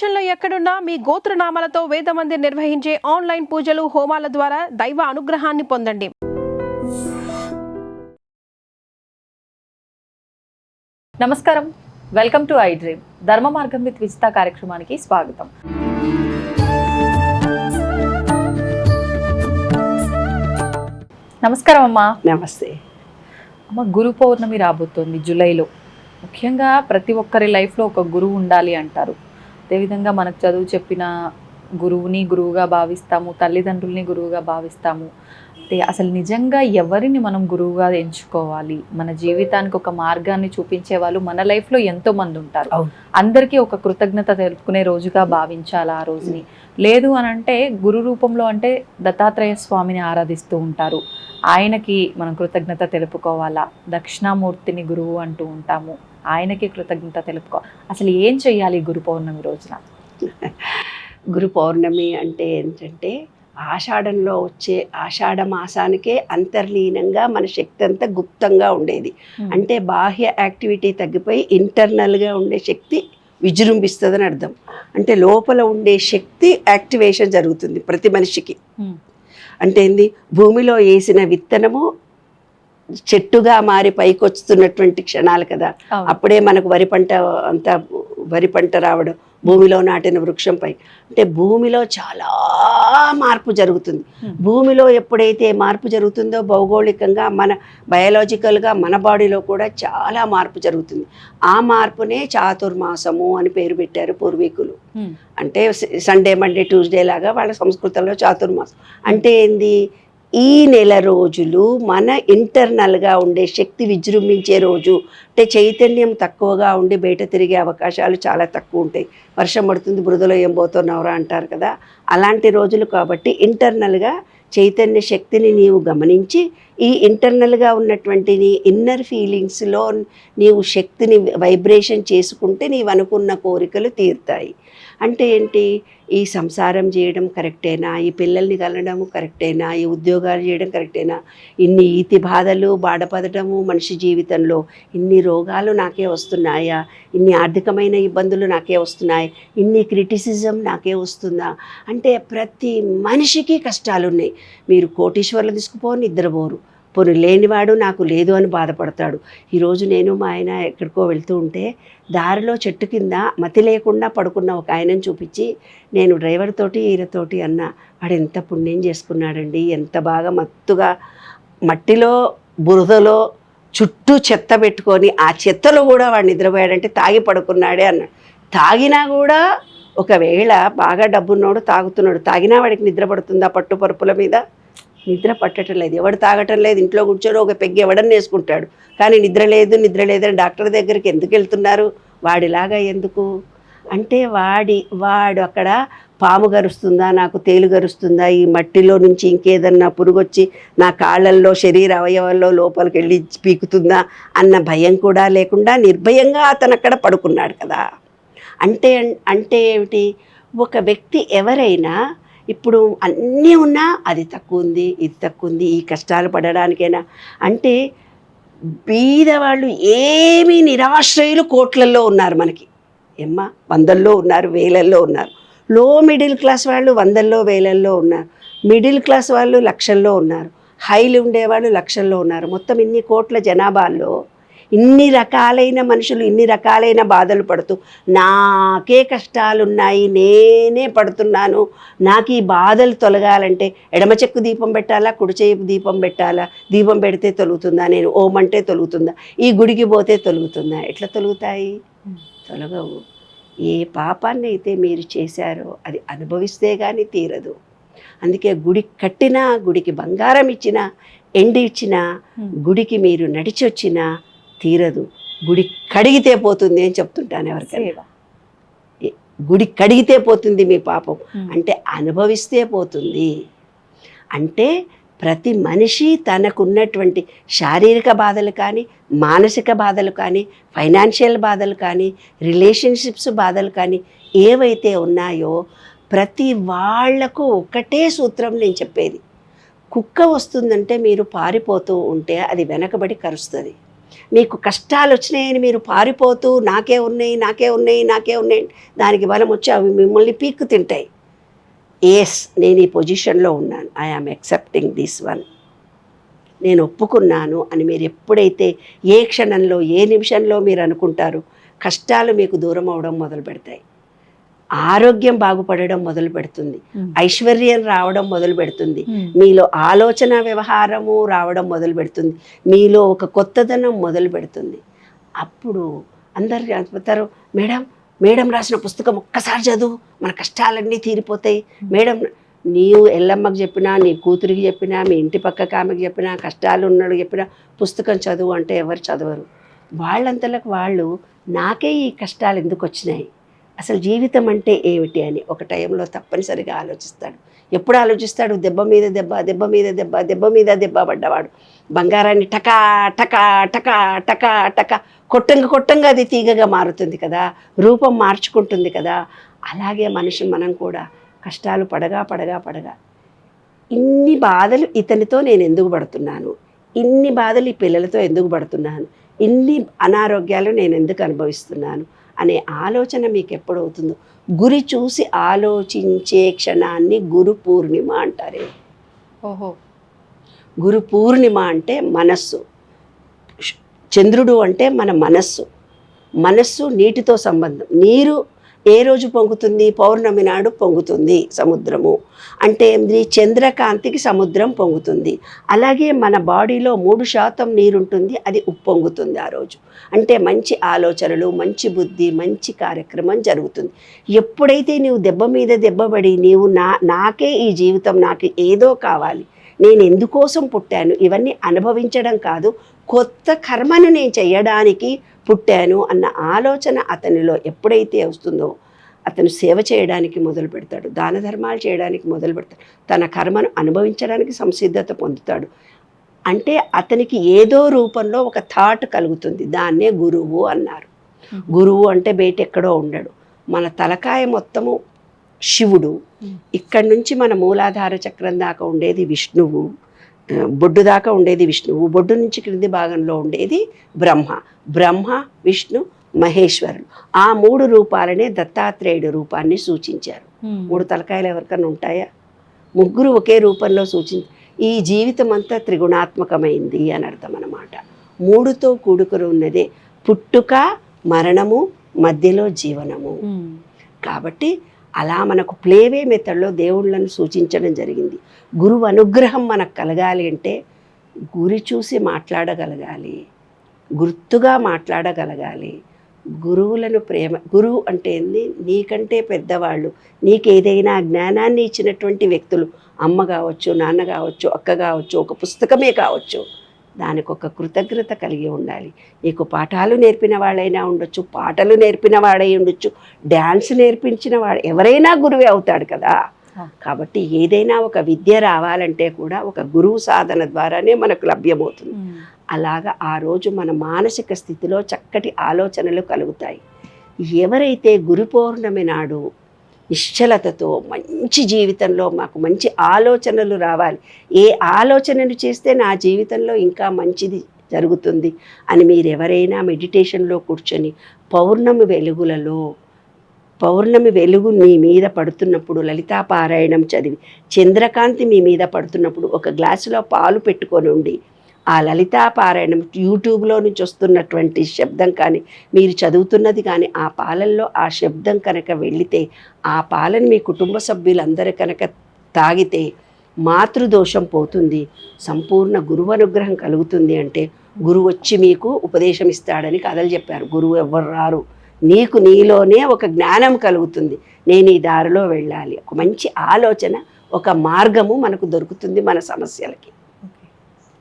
ప్రపంచంలో ఎక్కడున్నా మీ గోత్రనామాలతో వేదమందిర్ నిర్వహించే ఆన్లైన్ పూజలు హోమాల ద్వారా దైవ అనుగ్రహాన్ని పొందండి. నమస్కారం, వెల్కమ్ టు ఐ డ్రీమ్. ధర్మ మార్గం విత్ విజిత కార్యక్రమానికి స్వాగతం. నమస్కారం అమ్మా. నమస్తే అమ్మ, గురు పౌర్ణమి రాబోతోంది జూలైలో. ముఖ్యంగా ప్రతి ఒక్కరి లైఫ్లో ఒక గురువు ఉండాలి అంటారు. అదేవిధంగా మనకు చదువు చెప్పిన గురువుని గురువుగా భావిస్తాము, తల్లిదండ్రుల్ని గురువుగా భావిస్తాము. అంటే అసలు నిజంగా ఎవరిని మనం గురువుగా ఎంచుకోవాలి? మన జీవితానికి ఒక మార్గాన్ని చూపించే వాళ్ళు మన లైఫ్లో ఎంతో మంది ఉంటారు. అందరికీ ఒక కృతజ్ఞత తెలుపుకునే రోజుగా భావించాలి ఆ రోజుని. లేదు అని అంటే గురు రూపంలో అంటే దత్తాత్రేయ స్వామిని ఆరాధిస్తూ ఉంటారు. ఆయనకి మనం కృతజ్ఞత తెలుపుకోవాలా? దక్షిణామూర్తిని గురువు అంటూ ఉంటాము, ఆయనకి కృతజ్ఞత తెలుపుకోవాలి. అసలు ఏం చెయ్యాలి గురు పౌర్ణమి రోజున? గురు పౌర్ణమి అంటే ఏంటంటే ఆషాఢంలో వచ్చే ఆషాఢ మాసానికే అంతర్లీనంగా మన శక్తి అంతా గుప్తంగా ఉండేది. అంటే బాహ్య యాక్టివిటీ తగ్గిపోయి ఇంటర్నల్గా ఉండే శక్తి విజృంభిస్తుందని అర్థం. అంటే లోపల ఉండే శక్తి యాక్టివేషన్ జరుగుతుంది ప్రతి మనిషికి. అంటే ఏంది, భూమిలో వేసిన విత్తనము చెట్టుగా మారి పైకి వస్తున్నటువంటి క్షణాలు కదా. అప్పుడే మనకు వరి పంట రావడం, భూమిలో నాటిన వృక్షంపై. అంటే భూమిలో చాలా మార్పు జరుగుతుంది. భూమిలో ఎప్పుడైతే మార్పు జరుగుతుందో భౌగోళికంగా మన బయాలజికల్గా మన బాడీలో కూడా చాలా మార్పు జరుగుతుంది. ఆ మార్పునే చాతుర్మాసము అని పేరు పెట్టారు పూర్వీకులు. అంటే సండే మండే ట్యూస్డే లాగా వాళ్ళ సంస్కృతంలో చాతుర్మాసం అంటే ఏంది, ఈ నెల రోజులు మన ఇంటర్నల్గా ఉండే శక్తి విజృంభించే రోజు. అంటే చైతన్యం తక్కువగా ఉండి బయట తిరిగే అవకాశాలు చాలా తక్కువ ఉంటాయి. వర్షం పడుతుంది, బురదలో ఏం పోతున్నావురా అంటారు కదా, అలాంటి రోజులు. కాబట్టి ఇంటర్నల్గా చైతన్య శక్తిని నీవు గమనించి ఈ ఇంటర్నల్గా ఉన్నటువంటి నీ ఇన్నర్ ఫీలింగ్స్లో నీవు శక్తిని వైబ్రేషన్ చేసుకుంటే నీవు అనుకున్న కోరికలు తీరుతాయి. అంటే ఏంటి, ఈ సంసారం చేయడం కరెక్టేనా, ఈ పిల్లల్ని కలడం కరెక్టేనా, ఈ ఉద్యోగాలు చేయడం కరెక్టేనా, ఇన్ని ఈతి బాధలు బాధపడటము మనిషి జీవితంలో, ఇన్ని రోగాలు నాకే వస్తున్నాయా, ఇన్ని ఆర్థికమైన ఇబ్బందులు నాకే వస్తున్నాయి, ఇన్ని క్రిటిసిజం నాకే వస్తుందా. అంటే ప్రతి మనిషికి కష్టాలు ఉన్నాయి. మీరు కోటీశ్వర్లు తీసుకుపోని నిద్రపోరు, పోనీ లేనివాడు నాకు లేదు అని బాధపడతాడు. ఈరోజు నేను మా ఆయన ఎక్కడికో వెళ్తూ ఉంటే దారిలో చెట్టు కింద మతి లేకుండా పడుకున్న ఒక ఆయనను చూపించి నేను డ్రైవర్ తోటి ఈయనతోటి అన్న, వాడు ఎంత పుణ్యం చేసుకున్నాడండి, ఎంత బాగా మత్తుగా మట్టిలో బురదలో చుట్టూ చెత్త పెట్టుకొని ఆ చెత్తలో కూడా వాడు నిద్రపోయాడంటే తాగి పడుకున్నాడే అన్నాడు. తాగినా కూడా ఒకవేళ బాగా డబ్బున్నోడు తాగుతున్నాడు, తాగినా వాడికి నిద్ర పడుతుందా? పట్టుపరుపుల మీద నిద్ర పట్టడం లేదు. ఎవడు తాగటం లేదు, ఇంట్లో కూర్చొని ఒక పెగ్గు ఎవడన్నా వేసుకుంటాడు. కానీ నిద్ర లేదని డాక్టర్ దగ్గరికి ఎందుకు వెళ్తున్నారు? వాడిలాగా ఎందుకు అంటే వాడు అక్కడ పాము గరుస్తుందా, నాకు తేలు గరుస్తుందా, ఈ మట్టిలో నుంచి ఇంకేదన్నా పురుగొచ్చి నా కాళ్ళల్లో శరీర అవయవాల్లో లోపలికి వెళ్ళి పీకుతుందా అన్న భయం కూడా లేకుండా నిర్భయంగా అతను అక్కడ పడుకున్నాడు కదా. అంటే ఏమిటి, ఒక వ్యక్తి ఎవరైనా ఇప్పుడు అన్నీ ఉన్నా అది తక్కువ ఉంది, ఇది తక్కువ ఉంది, ఈ కష్టాలు పడడానికైనా అంటే బీదవాళ్ళు ఏమీ నిరాశ్రయులు కోట్లల్లో ఉన్నారు మనకి. ఏమ్మా, వందల్లో ఉన్నారు, వేలల్లో ఉన్నారు. లో మిడిల్ క్లాస్ వాళ్ళు వందల్లో వేలల్లో ఉన్నారు. మిడిల్ క్లాస్ వాళ్ళు లక్షల్లో ఉన్నారు. హైలు ఉండేవాళ్ళు లక్షల్లో ఉన్నారు. మొత్తం ఇన్ని కోట్ల జనాభాల్లో ఇన్ని రకాలైన మనుషులు ఇన్ని రకాలైన బాధలు పడుతూ నాకే కష్టాలున్నాయి, నేనే పడుతున్నాను, నాకు ఈ బాధలు తొలగాలంటే ఎడమ చెక్కు దీపం పెట్టాలా, కుడి చేపు దీపం పెట్టాలా, దీపం పెడితే తొలుగుతుందా, నేను ఓం అంటే తొలుగుతుందా, ఈ గుడికి పోతే తొలుగుతుందా? ఎట్లా తొలుగుతాయి? తొలగవు. ఏ పాపాన్ని అయితే మీరు చేశారో అది అనుభవిస్తే కానీ తీరదు. అందుకే గుడి కట్టినా, గుడికి బంగారం ఇచ్చినా, ఎండి ఇచ్చినా, గుడికి మీరు నడిచి వచ్చినా తీరదు. గుడి కడిగితే పోతుంది అని చెప్తుంటాను ఎవరికైనా. గుడి కడిగితే పోతుంది మీ పాపం అంటే అనుభవిస్తే పోతుంది. అంటే ప్రతి మనిషి తనకున్నటువంటి శారీరక బాధలు కానీ, మానసిక బాధలు కానీ, ఫైనాన్షియల్ బాధలు కానీ, రిలేషన్షిప్స్ బాధలు కానీ ఏవైతే ఉన్నాయో ప్రతి వాళ్లకు ఒకటే సూత్రం నేను చెప్పేది. కుక్క వస్తుందంటే మీరు పారిపోతూ ఉంటే అది వెనకబడి కరుస్తుంది. మీకు కష్టాలు వచ్చినాయని మీరు పారిపోతూ నాకే ఉన్నాయి నాకే ఉన్నాయి నాకే ఉన్నాయి దానికి బలం వచ్చి అవి మిమ్మల్ని పీక్కు తింటాయి. ఎస్, నేను ఈ పొజిషన్లో ఉన్నాను, I am accepting this one, నేను ఒప్పుకున్నాను అని మీరు ఎప్పుడైతే ఏ క్షణంలో ఏ నిమిషంలో మీరు అనుకుంటారు, కష్టాలు మీకు దూరం అవడం మొదలు పెడతాయి, ఆరోగ్యం బాగుపడడం మొదలు పెడుతుంది, ఐశ్వర్యం రావడం మొదలు పెడుతుంది, మీలో ఆలోచన వ్యవహారము రావడం మొదలు పెడుతుంది, మీలో ఒక కొత్తదనం మొదలు పెడుతుంది. అప్పుడు అందరు చెప్తారు, మేడం మేడం రాసిన పుస్తకం ఒక్కసారి చదువు, మన కష్టాలన్నీ తీరిపోతాయి. మేడం, నీవు ఎల్లమ్మకి చెప్పినా, నీ కూతురికి చెప్పినా, మీ ఇంటి పక్క ఆమెకి చెప్పినా, కష్టాలు ఉన్నాడు చెప్పినా పుస్తకం చదువు అంటే ఎవరు చదవరు. వాళ్ళంతలకు వాళ్ళు నాకే ఈ కష్టాలు ఎందుకు వచ్చినాయి, అసలు జీవితం అంటే ఏమిటి అని ఒక టైంలో తప్పనిసరిగా ఆలోచిస్తాడు. ఎప్పుడు ఆలోచిస్తాడు? దెబ్బ మీద దెబ్బ, దెబ్బ మీద దెబ్బ, దెబ్బ మీద దెబ్బ పడ్డవాడు బంగారాన్ని టకా టకా టకా టకా టకా కొట్టంగా అది తీగగా మారుతుంది కదా, రూపం మార్చుకుంటుంది కదా. అలాగే మనం కూడా కష్టాలు పడగా ఇన్ని బాధలు ఇతనితో నేను ఎందుకు పడుతున్నాను, ఇన్ని బాధలు ఈ పిల్లలతో ఎందుకు పడుతున్నాను, ఇన్ని అనారోగ్యాలు నేను ఎందుకు అనుభవిస్తున్నాను అనే ఆలోచన మీకు ఎప్పుడవుతుందో, గురి చూసి ఆలోచించే క్షణాన్ని గురు పూర్ణిమ అంటారే. ఓహో. గురు పూర్ణిమ అంటే మనస్సు, చంద్రుడు అంటే మన మనస్సు నీటితో సంబంధం. నీరు ఏ రోజు పొంగుతుంది? పౌర్ణమి నాడు పొంగుతుంది సముద్రము. అంటే చంద్రకాంతికి సముద్రం పొంగుతుంది. అలాగే మన బాడీలో 3% నీరుంటుంది, అది ఉప్పొంగుతుంది ఆ రోజు. అంటే మంచి ఆలోచనలు, మంచి బుద్ధి, మంచి కార్యక్రమం జరుగుతుంది. ఎప్పుడైతే నీవు దెబ్బ మీద దెబ్బపడి నీవు నాకే ఈ జీవితం, నాకు ఏదో కావాలి, నేను ఎందుకోసం పుట్టాను, ఇవన్నీ అనుభవించడం కాదు, కొత్త కర్మను నేను చేయడానికి పుట్టాను అన్న ఆలోచన అతనిలో ఎప్పుడైతే వస్తుందో అతను సేవ చేయడానికి మొదలు పెడతాడు, దాన ధర్మాలు చేయడానికి మొదలు పెడతాడు, తన కర్మను అనుభవించడానికి సంసిద్ధత పొందుతాడు. అంటే అతనికి ఏదో రూపంలో ఒక థాట్ కలుగుతుంది. దాన్నే గురువు అన్నారు. గురువు అంటే బయట ఎక్కడో ఉండడు, మన తలకాయ మొత్తము శివుడు, ఇక్కడి నుంచి మన మూలాధార చక్రం దాకా ఉండేది విష్ణువు, బొడ్డు దాకా ఉండేది విష్ణువు, బొడ్డు నుంచి క్రింది భాగంలో ఉండేది బ్రహ్మ విష్ణు మహేశ్వరులు. ఆ 3 రూపాలనే దత్తాత్రేయుడు రూపాన్ని సూచించారు. 3 తలకాయలు ఎవరికన్నా ఉంటాయా? 3 ఒకే రూపంలో ఈ జీవితం అంతా త్రిగుణాత్మకమైంది అని అర్థం అన్నమాట. 3తో కూడుకుని ఉన్నదే పుట్టుక, మరణము, మధ్యలో జీవనము. కాబట్టి అలా మనకు ప్లేవే మెథడ్లో దేవుళ్ళను సూచించడం జరిగింది. గురువు అనుగ్రహం మనకు కలగాలి అంటే గురి చూసి మాట్లాడగలగాలి, గుర్తుగా మాట్లాడగలగాలి. గురువులను గురువు అంటే ఏంది? నీకంటే పెద్దవాళ్ళు, నీకేదైనా జ్ఞానాన్ని ఇచ్చినటువంటి వ్యక్తులు, అమ్మ కావచ్చు, నాన్న కావచ్చు, అక్క కావచ్చు, ఒక పుస్తకమే కావచ్చు, దానికి ఒక కృతజ్ఞత కలిగి ఉండాలి. నీకు పాఠాలు నేర్పిన వాళ్ళైనా ఉండొచ్చు, పాటలు నేర్పిన వాడై ఉండొచ్చు, డ్యాన్స్ నేర్పించిన వాడు, ఎవరైనా గురువే అవుతాడు కదా. కాబట్టి ఏదైనా ఒక విద్య రావాలంటే కూడా ఒక గురువు సాధన ద్వారానే మనకు లభ్యమవుతుంది. అలాగా ఆ రోజు మన మానసిక స్థితిలో చక్కటి ఆలోచనలు కలుగుతాయి. ఎవరైతే గురు పౌర్ణమి నాడు నిశ్చలతతో మంచి జీవితంలో మాకు మంచి ఆలోచనలు రావాలి, ఏ ఆలోచనలు చేస్తే నా జీవితంలో ఇంకా మంచిది జరుగుతుంది అని మీరు ఎవరైనా మెడిటేషన్లో కూర్చొని పౌర్ణమి వెలుగు మీ మీద పడుతున్నప్పుడు, లలితా పారాయణం చదివి చంద్రకాంతి మీ మీద పడుతున్నప్పుడు ఒక గ్లాసులో పాలు పెట్టుకొని ఉండి ఆ లలితా పారాయణం యూట్యూబ్లో నుంచి వస్తున్నటువంటి శబ్దం కానీ, మీరు చదువుతున్నది కానీ, ఆ పాలల్లో ఆ శబ్దం కనుక వెళితే, ఆ పాలను మీ కుటుంబ సభ్యులందరూ కనుక తాగితే మాతృదోషం పోతుంది, సంపూర్ణ గురువు అనుగ్రహం కలుగుతుంది. అంటే గురువు వచ్చి మీకు ఉపదేశం ఇస్తాడని కథలు చెప్పారు. గురువు ఎవ్వరు రారు, నీలోనే ఒక జ్ఞానం కలుగుతుంది, నేను ఈ దారిలో వెళ్ళాలి, ఒక మంచి ఆలోచన, ఒక మార్గము మనకు దొరుకుతుంది మన సమస్యలకి.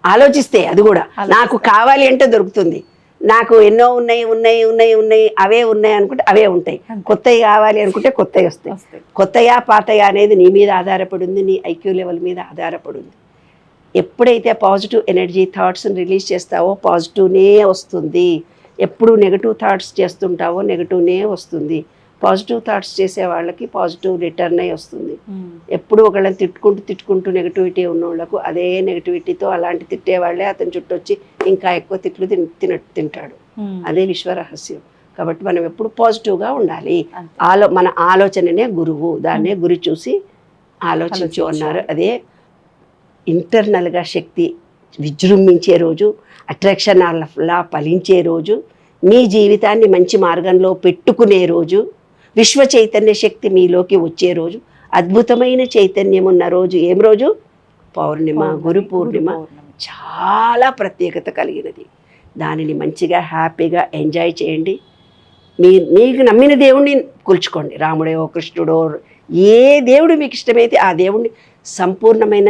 ఆలోచిస్తే అది కూడా నాకు కావాలి అంటే దొరుకుతుంది. నాకు ఎన్నో ఉన్నాయి అవే ఉన్నాయి అనుకుంటే అవే ఉంటాయి, కొత్తవి కావాలి అనుకుంటే కొత్తవి వస్తాయి. కొత్తయా పాతయా అనేది నీ మీద ఆధారపడి ఉంది, నీ ఐక్యూ లెవెల్ మీద ఆధారపడి ఉంది. ఎప్పుడైతే పాజిటివ్ ఎనర్జీ థాట్స్ని రిలీజ్ చేస్తావో పాజిటివ్నే వస్తుంది. ఎప్పుడు నెగటివ్ థాట్స్ చేస్తుంటావో నెగటివ్నే వస్తుంది. పాజిటివ్ థాట్స్ చేసే వాళ్ళకి పాజిటివ్ రిటర్న్ అయి వస్తుంది. ఎప్పుడు ఒకళ్ళని తిట్టుకుంటూ నెగిటివిటీ ఉన్న వాళ్ళకు అదే నెగిటివిటీతో అలాంటి తిట్టేవాళ్ళే అతని చుట్టూ వచ్చి ఇంకా ఎక్కువ తిట్లు తింటాడు. అదే విశ్వరహస్యం. కాబట్టి మనం ఎప్పుడు పాజిటివ్గా ఉండాలి. మన ఆలోచననే గురువు, దాన్నే గురి చూసి ఆలోచించు అన్నారు. అదే ఇంటర్నల్గా శక్తి విజృంభించే రోజు, అట్రాక్షన్ లా ఫలించే రోజు, మీ జీవితాన్ని మంచి మార్గంలో పెట్టుకునే రోజు, విశ్వ చైతన్య శక్తి మీలోకి వచ్చే రోజు, అద్భుతమైన చైతన్యం ఉన్న రోజు. ఏం రోజు? పౌర్ణిమ, గురు పూర్ణిమ. చాలా ప్రత్యేకత కలిగినది. దానిని మంచిగా హ్యాపీగా ఎంజాయ్ చేయండి. మీకు నమ్మిన దేవుణ్ణి కొలుచుకోండి. రాముడో కృష్ణుడో ఏ దేవుడు మీకు ఇష్టమైతే ఆ దేవుణ్ణి సంపూర్ణమైన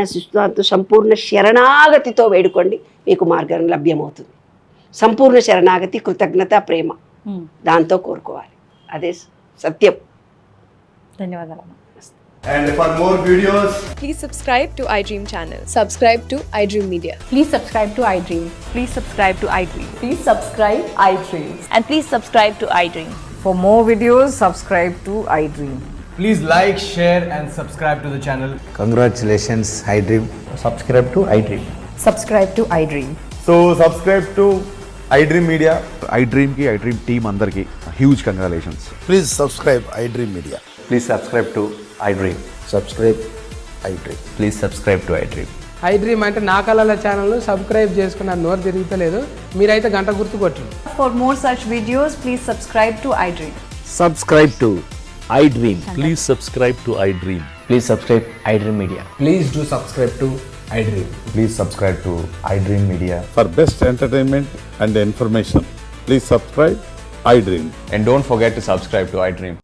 సంపూర్ణ శరణాగతితో వేడుకోండి. మీకు మార్గం లభ్యమవుతుంది. సంపూర్ణ శరణాగతి, కృతజ్ఞత, ప్రేమ దాంతో కోరుకోవాలి. అదే సత్యం. ధన్యవాదాలు. And for more videos, Please subscribe to iDream channel. Subscribe to iDream Media. Please subscribe to iDream. Please subscribe to iDream. Please subscribe iDream. And please subscribe to iDream. For more videos, subscribe to iDream. please like, share, and subscribe to the channel. Congratulations, iDream. Subscribe to iDream. Subscribe to iDream. So subscribe to iDream Media. iDream ki iDream team అందరికి huge congratulations. Please subscribe iDream Media. Please subscribe to iDream. Subscribe iDream. Please subscribe to iDream. iDream అంటే నా కళల channel subscribe చేసుకున్న నోరు తిరుగుతలేదు. మీరైతే గంట గుర్తు కొట్టండి. For more such videos, please subscribe to iDream. Subscribe to iDream. Please subscribe to iDream. Please subscribe iDream Media. Please do subscribe to iDream. Please subscribe to iDream Media. For best entertainment and information, please subscribe iDream. And don't forget to subscribe to iDream.